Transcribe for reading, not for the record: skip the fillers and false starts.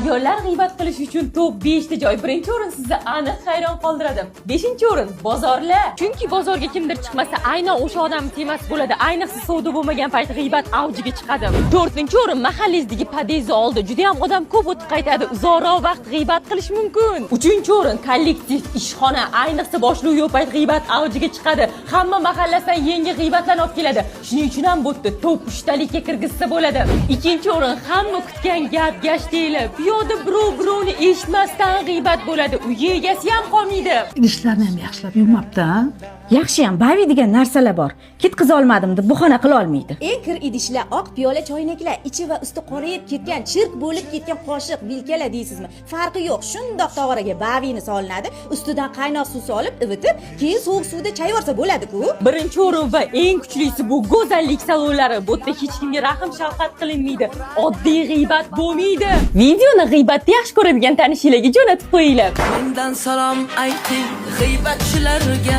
Ayollar g'iybat qilish uchun top 5 ta joy. Birinchi o'rin sizni aniq hayron qoldiradi. 5-o'rin bozorlar. Chunki bozorga kimdir chiqmasa, aynan o'sha odam temasi bo'ladi. Ayniqsa savdo bo'lmagan payt g'iybat avjiga chiqadi. 4-o'rin mahallangizdagi podyezdni oldi. Juda ham odam ko'p o'tib qaytadi. Uzoqroq vaqt g'iybat qilish mumkin. 3-o'rin kollektiv ishxona. Ayniqsa boshluq yo'q payt g'iybat avjiga chiqadi. Hamma mahallasidan yangi g'iybatlarni olib keladi. Shuning uchun ham bu yerda top 3talikka kirgizsa bo'ladi. 2-o'rin hamma kutgan gap gashtinglar. Piyoda birovni eshitmasdan g'iybat bo'ladi. Uy egasi ham qolmaydi. Idishlarni ham yaxshilab yuvmabdi, ha? Yaxshi ham bayvi degan narsalar bor. Ketqiza olmadim deb bahona qila olmaydi. Eng kir idishlar, oq piyola choynaklar, ichi va usti qorayib ketgan, chirk bo'lib ketgan qoshiq, vilkalar deysizmi? Farqi yo'q. Shundoq tog'oraga bavini solinadi, ustidan qaynoq suv solib, ivitib, keyin sovuq suvda chayvorsa bo'ladi-ku. 1-o'rin va eng kuchlisi bu go'zallik salonlari. Bu yerda hech kimga rahm shafqat qilinmaydi. Oddiy g'iybat bo'lmaydi. Videoni g'iybatni yaxshi ko'radigan tanishlarga jo'natib qo'yinglar. Mendan salom ayting g'iybatchilarga.